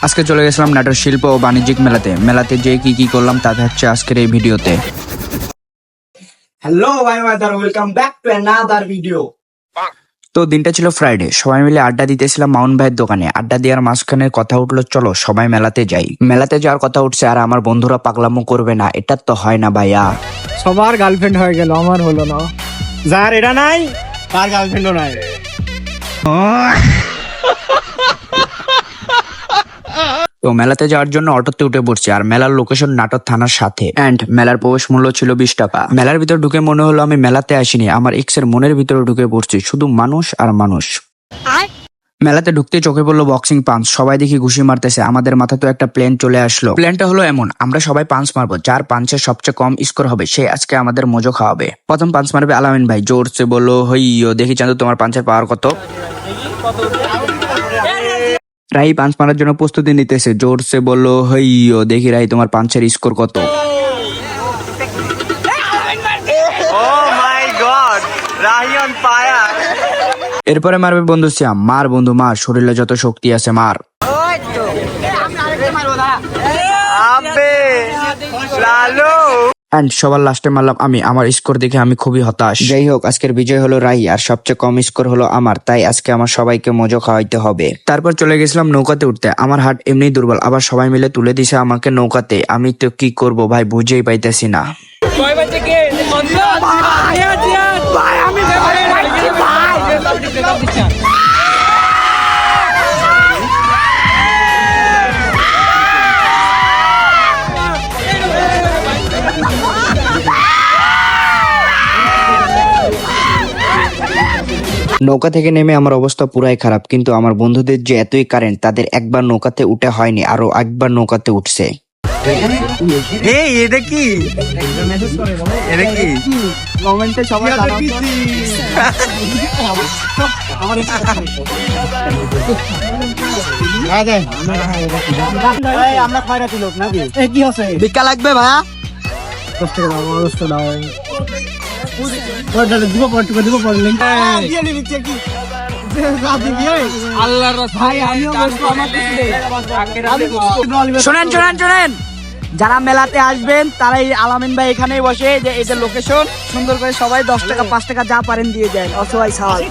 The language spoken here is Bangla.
আজকে চলে গেছিলাম নাটোর শিল্প ও বাণিজ্যিক মেলাতে যে কি করলাম তা হচ্ছে আজকের এই ভিডিওতে। হ্যালো ভাই mother, welcome back to another video. তো দিনটা ছিল ফ্রাইডে, সবাই মিলে আড্ডা দিতেছিলাম মাউন্ট ভাইয়ের দোকানে। আড্ডা দেওয়ার মাঝখানে কথা উঠলো, চলো সবাই মেলাতে যাই। মেলাতে যাওয়ার কথা উঠছে, আর আমার বন্ধুরা পাগলামো করবে না, এটা তো হয় না ভাইয়া। সবার গার্লফ্রেন্ড হয়ে গেল, আমার হলো না। যার এটা নাই তার গার্লফ্রেন্ডও নাই। তো মেলাতে যাওয়ার জন্য অটোতে উঠে পড়ছি, আর মেলার লোকেশন নাটোর থানার সাথে। এন্ড মেলার প্রবেশ মূল্য ছিল 20 টাকা। মেলার ভিতর ঢুকে মনে হলো আমি মেলাতে আসিনি, আমার এক্স এর মনের ভিতরে ঢুকে পড়ছি, শুধু মানুষ আর মানুষ। মেলাতে ঢুকতে চোখে পড়লো বক্সিং পাঞ্চ, সবাই দেখি ঘুষি মারতেছে। আমাদের মাথা তো একটা প্ল্যান চলে আসলো। প্ল্যানটা হলো এমন, আমরা সবাই পাঞ্চ মারবো, যার পাঞ্চের সবচেয়ে কম স্কোর হবে সে আজকে আমাদের মজো খাওয়াবে। প্রথম পাঞ্চ মারবে আলামিন ভাই, জোরসে বললো হইও, দেখি চান্দু তোমার পাঞ্চের পাওয়ার কত। রাই পাঞ্চ মারার জন্য প্রস্তুতি নিতেছে, জোরসে বললো হইও, দেখি রাই তোমার পাঞ্চের স্কোর কত। এরপরে মারবে বন্ধু শ্যাম, মার বন্ধু মার, শরীরে যত শক্তি আছে মার। এন্ড সবার লাস্টে মারলাম আমি, আমার স্কোর দেখে আমি খুবই হতাশ। যাই হোক, আজকের বিজয় হলো রাই, আর সবচেয়ে কম স্কোর হলো আমার, তাই আজকে আমার সবাইকে মজা খাওয়াইতে হবে। তারপর চলে গেছিলাম নৌকাতে উঠতে, আমার হাট এমনি দুর্বল, আবার সবাই মিলে তুলে দিছে আমাকে নৌকাতে। আমি তো কি করব ভাই, বুঝেই পাইতেছি না। নৌকা থেকে নেমে আমার অবস্থা পুরাই খারাপ, কিন্তু আমার বন্ধুদের যে এতই কারেন্ট, তাদের একবার নৌকাতে উঠে হয়নি, আরো একবার নৌকাতে উঠছে। ভিক্ষা লাগবে ভাইয়া? শোনেন, যারা মেলাতে আসবেন তারা এই আলামিন ভাই এখানেই বসে, যে এই যে লোকেশন সুন্দর করে সবাই 10 টাকা 5 টাকা যা পারেন দিয়ে দেন, অসহায় সাহায্য।